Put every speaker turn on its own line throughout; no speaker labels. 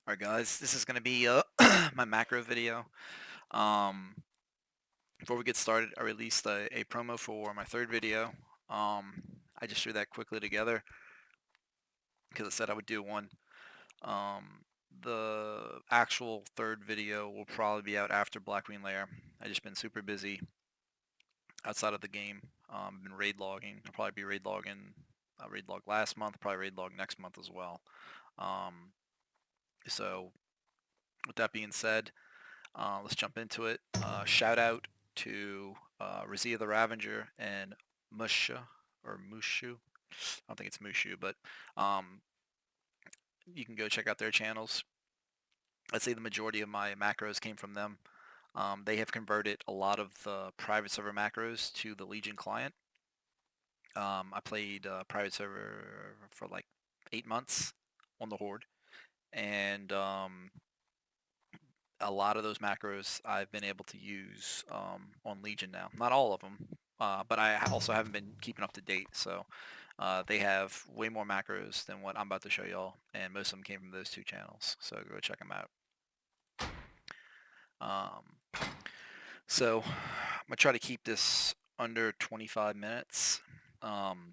Alright guys, this is going to be my macro video. Um, Before we get started, I released a promo for my third video. I just threw that quickly together because I said I would do one. Um, the actual third video will probably be out after Blackwing Lair. I just been super busy outside of the game. I've been raid logging. I'll probably be raid logging. Raid log last month, probably raid log next month as well. Um, so with that being said, let's jump into it. Shout out to Razia the Ravager and Musha or Mushu. I don't think it's Mushu, but um, you can go check out their channels. I'd say the majority of my macros came from them. They have converted a lot of the private server macros to the Legion client. I played private server for like 8 months on the Horde, and a lot of those macros I've been able to use on Legion now. Not all of them, but I also haven't been keeping up to date. So they have way more macros than what I'm about to show y'all, and most of them came from those two channels. So go check them out. Um, so I'm gonna try to keep this under 25 minutes. Um,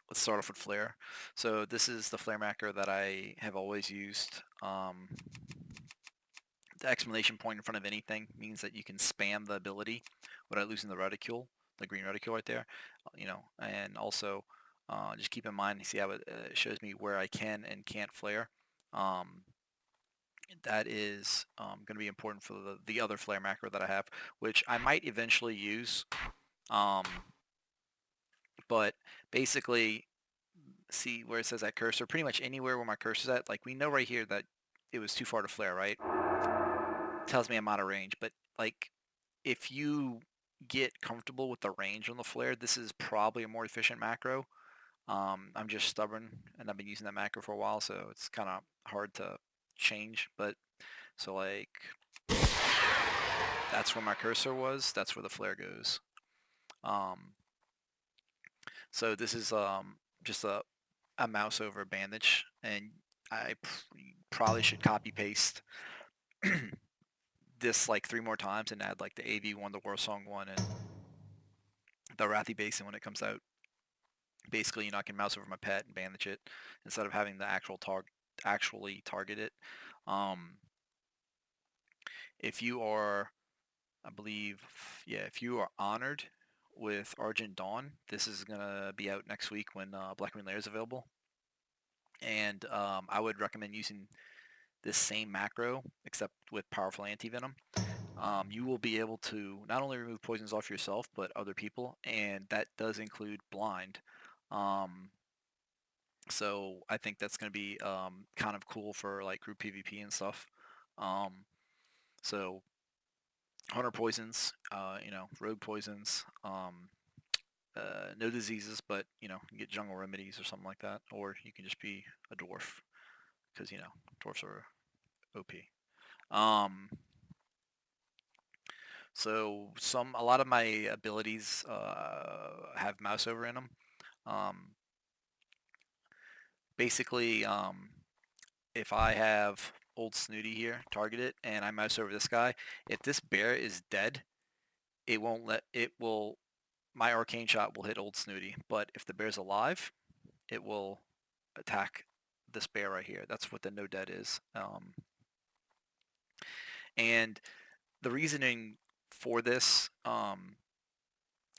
let's start off with Flare. So this is the Flare macro that I have always used. The exclamation point in front of anything means that you can spam the ability without losing the reticule, the green reticule right there, and also just keep in mind, see how it shows me where I can and can't flare. Um, that is going to be important for the other flare macro that I have, which I might eventually use. Um, but basically, see where it says that cursor, pretty much anywhere where my cursor's at, like we know right here that it was too far to flare, right? Tells me I'm out of range, but like if you get comfortable with the range on the flare, this is probably a more efficient macro. I'm just stubborn, and I've been using that macro for a while, so it's kind of hard to change. But so like that's where my cursor was. That's where the flare goes. Um, so this is just a mouse over a bandage, and I probably should copy paste this like 3 more times and add like the AV1, the War Song one, and the Wrathy Basin when it comes out. Basically, I can mouse over my pet and bandage it instead of having the actually target it. Um, if you are, I believe, yeah, if you are honored with Argent Dawn, this is gonna be out next week when Blackwing Lair is available. And I would recommend using this same macro, except with powerful anti-venom. You will be able to not only remove poisons off yourself, but other people, and that does include blind. Um, So I think that's going to be kind of cool for like group PvP and stuff. Um, so hunter poisons, rogue poisons, no diseases, but you get jungle remedies or something like that, or you can just be a dwarf because dwarfs are OP. Um, so a lot of my abilities have mouse over in them. Um, basically, if I have Old Snooty here, target it, and I mouse over this guy, if this bear is dead, my arcane shot will hit Old Snooty. But if the bear's alive, it will attack this bear right here. That's what the no dead is. And the reasoning for this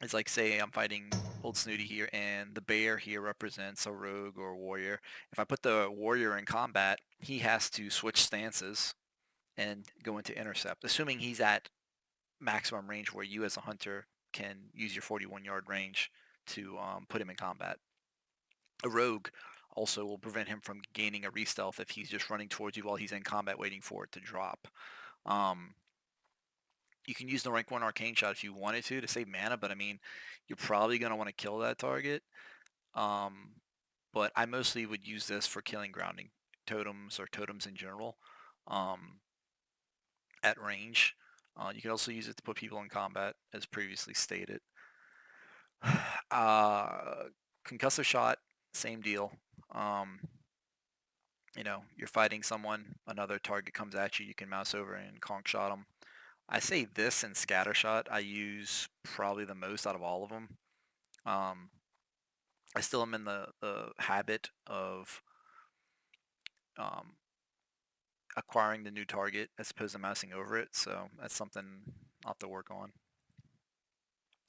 is like, say I'm fighting Old Snooty here, and the bear here represents a rogue or a warrior. If I put the warrior in combat, he has to switch stances and go into intercept, assuming he's at maximum range where you as a hunter can use your 41-yard range to put him in combat. A rogue also will prevent him from gaining a re-stealth if he's just running towards you while he's in combat waiting for it to drop. Um, you can use the rank 1 arcane shot if you wanted to save mana, but I mean, you're probably going to want to kill that target. Um, but I mostly would use this for killing grounding totems or totems in general. At range. You can also use it to put people in combat, as previously stated. Uh, concussive shot, same deal. Um, you're fighting someone, another target comes at you, you can mouse over and conk shot them. I say this and scattershot I use probably the most out of all of them. I still am in the habit of um, acquiring the new target as opposed to mousing over it, so that's something I'll have to work on.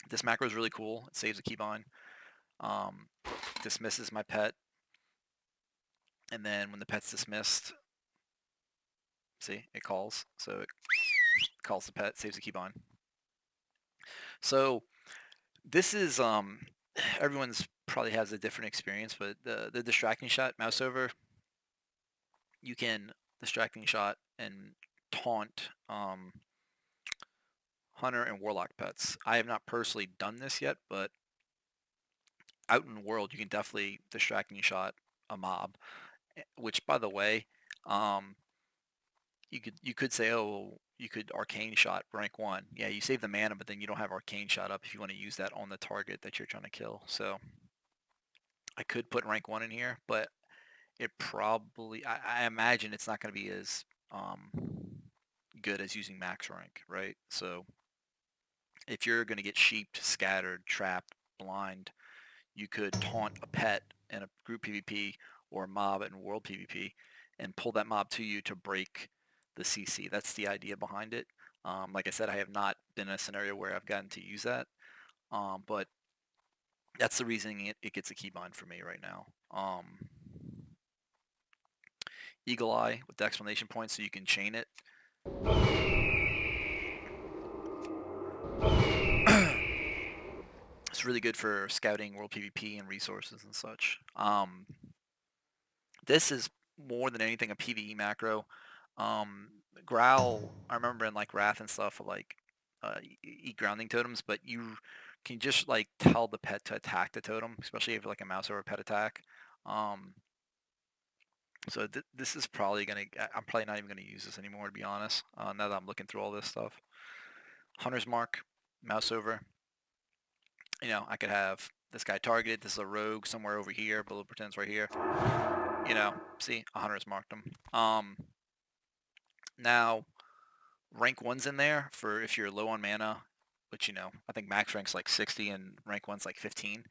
This macro is really cool. It saves a keybind, dismisses my pet, and then when the pet's dismissed, see, it calls. So it calls the pet, saves the keybind. So this is everyone's probably has a different experience, but the distracting shot mouse over, you can distracting shot and taunt hunter and warlock pets. I have not personally done this yet, but out in the world you can definitely distracting shot a mob. Which, by the way, um, you could say, oh, well, you could arcane shot rank 1. Yeah, you save the mana, but then you don't have arcane shot up if you want to use that on the target that you're trying to kill. So I could put rank 1 in here, but it probably, I imagine it's not going to be as um, good as using max rank, right? So if you're going to get sheeped, scattered, trapped, blind, you could taunt a pet in a group PvP or a mob in world PvP and pull that mob to you to break the CC. That's the idea behind it. Like I said, I have not been in a scenario where I've gotten to use that, but that's the reason it gets a keybind for me right now. Eagle Eye with the exclamation point, so you can chain it. It's really good for scouting world PvP and resources and such. This is more than anything a PvE macro. Um, Growl, I remember in like Wrath and stuff, like eat grounding totems, but you can just like tell the pet to attack the totem, especially if like a mouse over pet attack. Um, so this is probably gonna. I'm probably not even gonna use this anymore, to be honest. Now that I'm looking through all this stuff, Hunter's Mark, mouse over. I could have this guy targeted. This is a rogue somewhere over here. Bullet pretends right here. See, a Hunter's marked him. Now rank 1's in there for if you're low on mana, which I think max rank's like 60 and rank 1's like 15.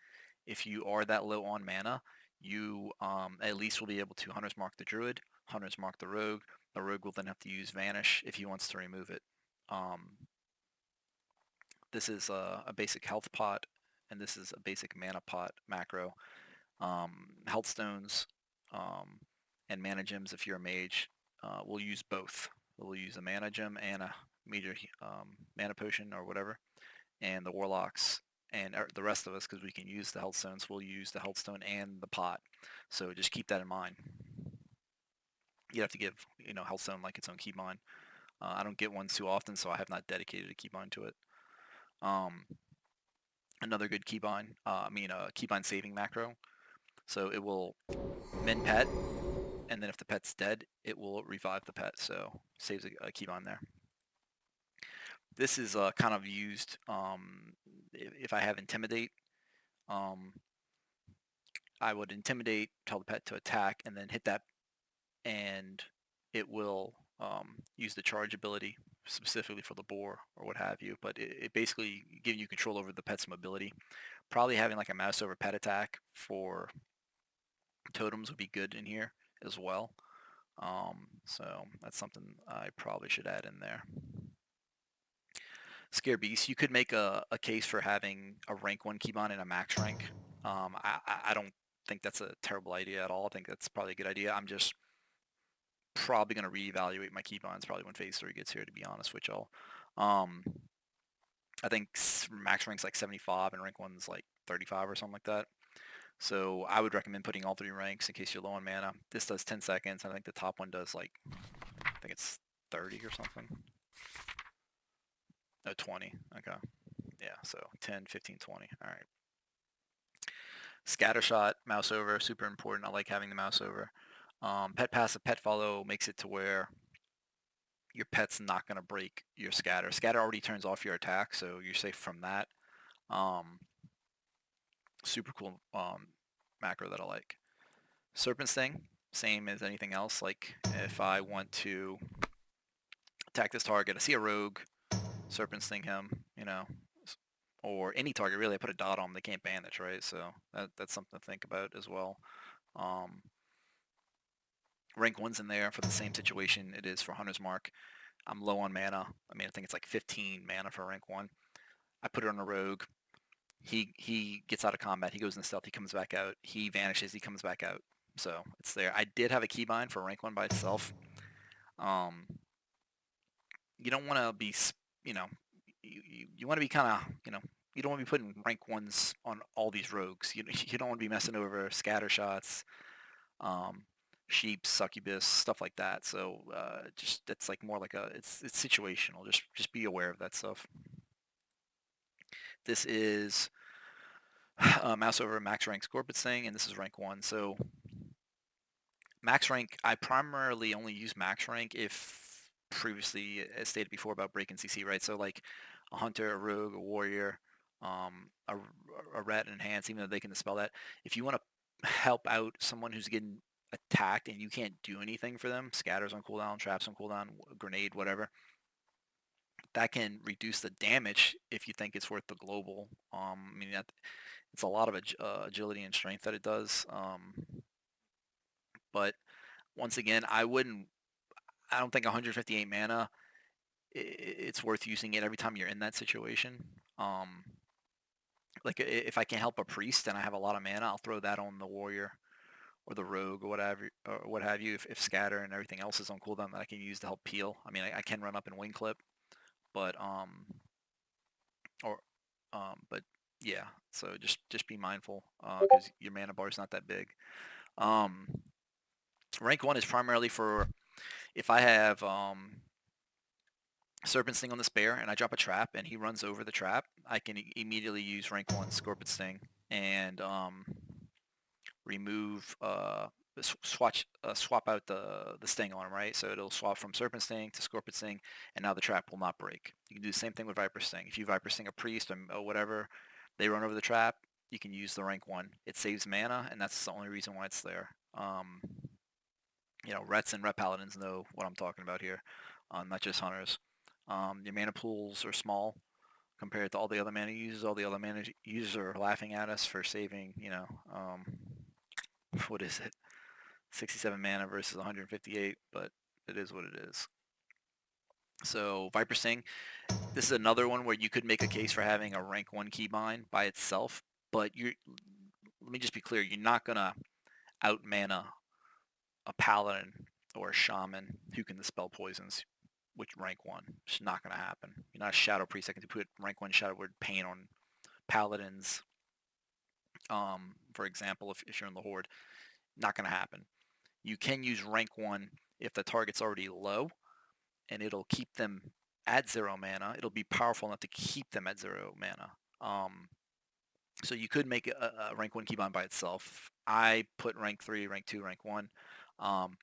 If you are that low on mana, you at least will be able to Hunter's Mark the Druid, Hunter's Mark the Rogue. The Rogue will then have to use Vanish if he wants to remove it. This is a basic health pot, and this is a basic mana pot macro. Health stones and mana gems, if you're a mage, will use both. We'll use a mana gem and a major mana potion or whatever. And the warlocks and the rest of us, because we can use the health stones, will use the health stone and the pot. So just keep that in mind. You have to give health stone like its own keybind. I don't get ones too often, so I have not dedicated a keybind to it. Another good keybind, a keybind saving macro. So it will min pet, and then if the pet's dead, it will revive the pet. So saves a keybind there. This is kind of used if I have intimidate. I would intimidate, tell the pet to attack, and then hit that, and it will use the charge ability specifically for the boar or what have you. But it basically gives you control over the pet's mobility. Probably having like a mouse over pet attack for totems would be good in here as well. So that's something I probably should add in there. Scare Beast, you could make a case for having a rank 1 keybind and a max rank. I don't think that's a terrible idea at all. I think that's probably a good idea. I'm just probably going to reevaluate my keybinds probably when phase 3 gets here, to be honest with y'all. I think max rank's like 75 and rank 1's like 35 or something like that. So I would recommend putting all 3 ranks in case you're low on mana. This does 10 seconds. I think the top one does like, I think it's 30 or something. No, 20. Okay. Yeah, so 10, 15, 20. All right. Scattershot, mouse over, super important. I like having the mouse over. Pet passive, pet follow makes it to where your pet's not going to break your scatter. Scatter already turns off your attack, so you're safe from that. Super cool macro that I like. Serpent Sting, same as anything else. Like if I want to attack this target, I see a rogue, Serpent Sting him, or any target really. I put a dot on them, they can't bandage, right? So that's something to think about as well. Um, rank 1's in there for the same situation it is for Hunter's Mark. I'm low on mana. I mean, I think it's like 15 mana for rank 1. I put it on a rogue. He gets out of combat. He goes in stealth. He comes back out. He vanishes. He comes back out. So it's there. I did have a keybind for rank 1 by itself. Um, you don't want to be, you know, you want to be kind of, you don't want to be putting rank 1s on all these rogues. You don't want to be messing over scatter shots, um, sheep, succubus, stuff like that. So just it's like more like it's situational. Just be aware of that stuff. This is mouse over max rank Scorpius thing, and this is rank 1. So max rank, I primarily only use max rank if previously, as stated before, about breaking CC, right? So like a hunter, a rogue, a warrior, a rat enhance, even though they can dispel that. If you want to help out someone who's getting attacked and you can't do anything for them, scatters on cooldown, traps on cooldown, grenade, whatever, that can reduce the damage if you think it's worth the global. I mean, it's a lot of agility and strength that it does. But once again, I don't think 158 mana, it's worth using it every time you're in that situation. Like if I can help a priest and I have a lot of mana, I'll throw that on the warrior or the rogue or whatever, or what have you. If scatter and everything else is on cooldown that I can use to help peel. I mean, I can run up and wing clip, but or but yeah. So just be mindful because your mana bar is not that big. Rank 1 is primarily for if I have Serpent Sting on the spare and I drop a trap and he runs over the trap, I can immediately use rank 1 Scorpion Sting and remove swap out the sting on him, right? So it'll swap from Serpent Sting to Scorpion Sting, and now the trap will not break. You can do the same thing with Viper Sting. If you Viper Sting a priest or whatever, they run over the trap, you can use the rank 1. It saves mana, and that's the only reason why it's there. Rets and Ret Paladins know what I'm talking about here, not just hunters. Your mana pools are small compared to all the other mana users. All the other mana users are laughing at us for saving, what is it? 67 mana versus 158, but it is what it is. So Viper Sting, this is another one where you could make a case for having a rank 1 keybind by itself, but let me just be clear, you're not going to out mana a paladin or a shaman who can dispel poisons with rank 1. It's not going to happen. You're not a shadow priest that can put rank 1 shadow word pain on paladins, for example, if you're in the horde. Not going to happen. You can use rank 1 if the target's already low, and it'll keep them at 0 mana. It'll be powerful enough to keep them at 0 mana. So you could make a rank 1 keybind by itself. I put rank 3, rank 2, rank 1. I'm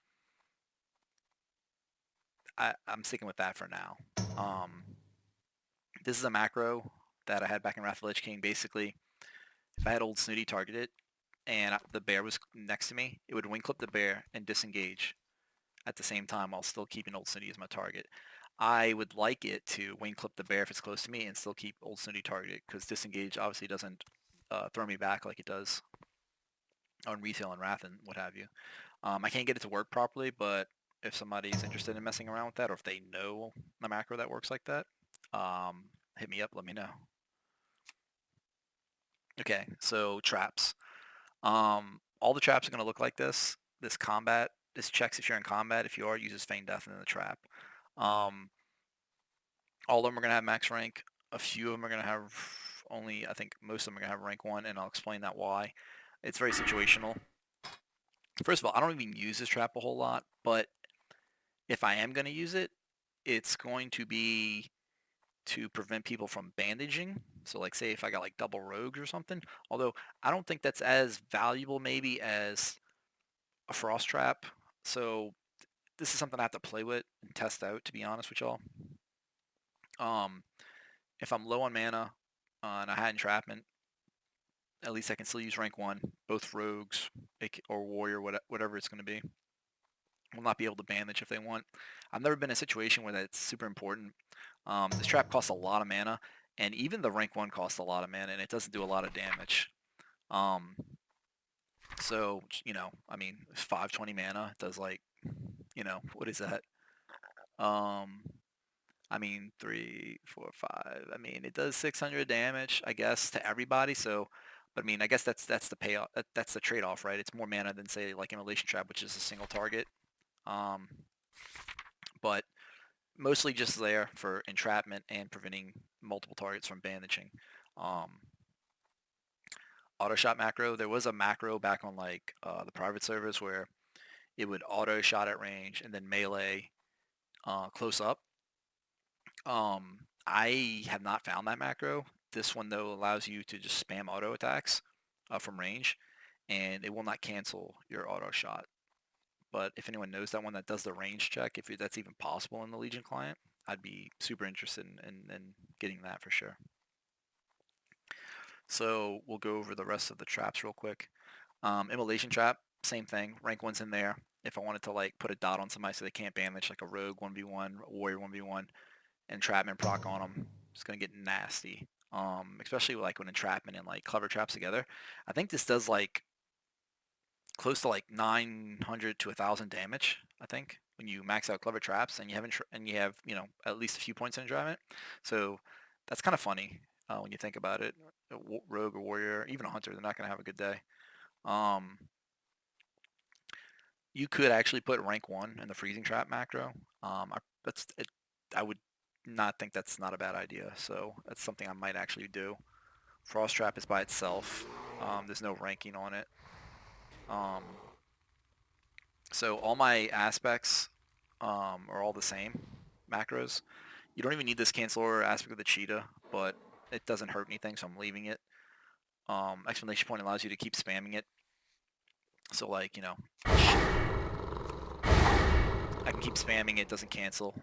sticking with that for now. This is a macro that I had back in Wrath of the Lich King. Basically, if I had Old Snooty targeted and the bear was next to me, it would wing clip the bear and disengage at the same time while still keeping Old Snooty as my target. I would like it to wing clip the bear if it's close to me and still keep Old Snooty targeted, because disengage obviously doesn't throw me back like it does on retail and Wrath and what have you. I can't get it to work properly, but if somebody's interested in messing around with that, or if they know a macro that works like that, hit me up, let me know. Okay, so traps. All the traps are going to look like this. This checks if you're in combat. If you are, it uses Feign Death in the trap. All of them are going to have max rank. A few of them are going to have I think most of them are going to have rank 1, and I'll explain that why. It's very situational. First of all, I don't even use this trap a whole lot, but if I am going to use it, it's going to be to prevent people from bandaging. So like say if I got like double rogues or something, although I don't think that's as valuable maybe as a frost trap. So this is something I have to play with and test out, to be honest with y'all. If I'm low on mana and I had entrapment, at least I can still use rank 1, both rogues or warrior, whatever it's going to be. Will not be able to bandage if they want. I've never been in a situation where that's super important. This trap costs a lot of mana, and even the rank 1 costs a lot of mana, and it doesn't do a lot of damage. So, I mean, it's 520 mana. It does like, what is that? I mean, 3, 4, 5. I mean, it does 600 damage, I guess, to everybody. So, but I mean, I guess that's the payoff. That's the trade-off, right? It's more mana than say like Immolation Trap, which is a single target. But mostly just there for entrapment and preventing multiple targets from bandaging. Auto shot macro. There was a macro back on like the private servers where it would auto shot at range and then melee close up. I have not found that macro. This one though allows you to just spam auto attacks from range, and it will not cancel your auto shot. But if anyone knows that one that does the range check, if that's even possible in the Legion client, I'd be super interested in getting that for sure. So we'll go over the rest of the traps real quick. Immolation Trap, same thing. Rank 1's in there. If I wanted to like put a dot on somebody so they can't bandage, like a rogue 1v1, warrior 1v1, entrapment proc on them, it's gonna get nasty. Especially like when entrapment and like clever traps together. I think this does like close to like 900 to 1,000 damage. I think when you max out clever traps and you have at least a few points in entrapment. So that's kind of funny when you think about it. A rogue or warrior, even a hunter, they're not gonna have a good day. You could actually put rank 1 in the freezing trap macro. I would not think that's not a bad idea. So that's something I might actually do. Frost trap is by itself. There's no ranking on it. So all my aspects are all the same macros. You don't even need this cancel or aspect of the cheetah, but it doesn't hurt anything, so I'm leaving it. Explanation point allows you to keep spamming it. So like, I can keep spamming it, doesn't cancel.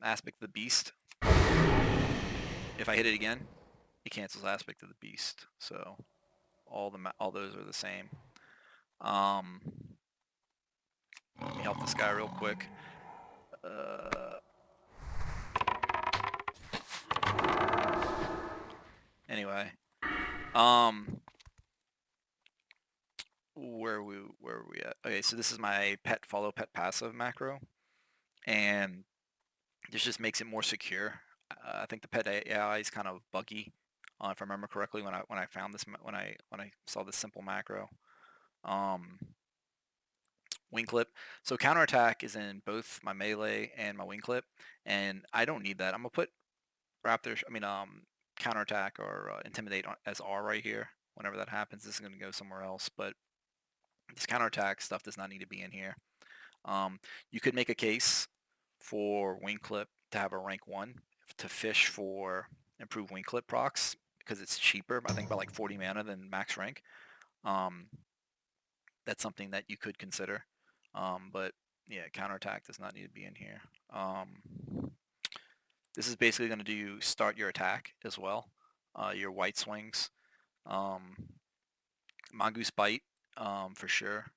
Aspect of the beast. If I hit it again, it cancels aspect of the beast. So all those are the same. Let me help this guy real quick. Anyway, where are we at? Okay, so this is my pet follow pet passive macro, and this just makes it more secure. I think the pet AI is kind of buggy, if I remember correctly when I found this when I saw this simple macro. Wing clip. So counterattack is in both my melee and my wing clip, and I don't need that. I'm gonna put counterattack or intimidate as R right here. Whenever that happens, this is gonna go somewhere else, but this counterattack stuff does not need to be in here. You could make a case for wing clip to have a rank 1 to fish for improved wing clip procs because it's cheaper. I think by like 40 mana than max rank. That's something that you could consider. But yeah, counterattack does not need to be in here. This is basically going to do start your attack as well. Your white swings. Mongoose Bite for sure.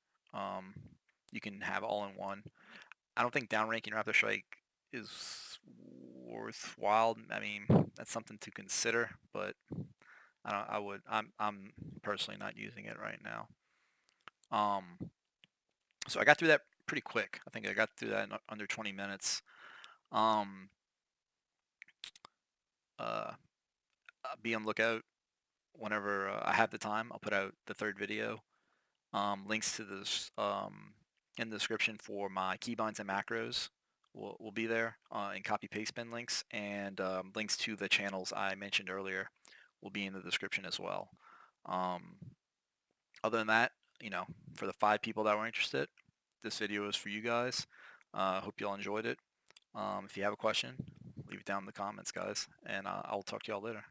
You can have all in one. I don't think downranking Raptor Strike is worthwhile. I mean, that's something to consider, but I'm personally not using it right now. So I got through that pretty quick. I think I got through that in under 20 minutes. Be on lookout whenever I have the time. I'll put out the third video. Links to this in the description for my keybinds and macros will be there, and copy paste bin links, and links to the channels I mentioned earlier will be in the description as well. Other than that, for the 5 people that were interested, this video is for you guys. Hope you all enjoyed it. If you have a question, leave it down in the comments, guys, and I'll talk to y'all later.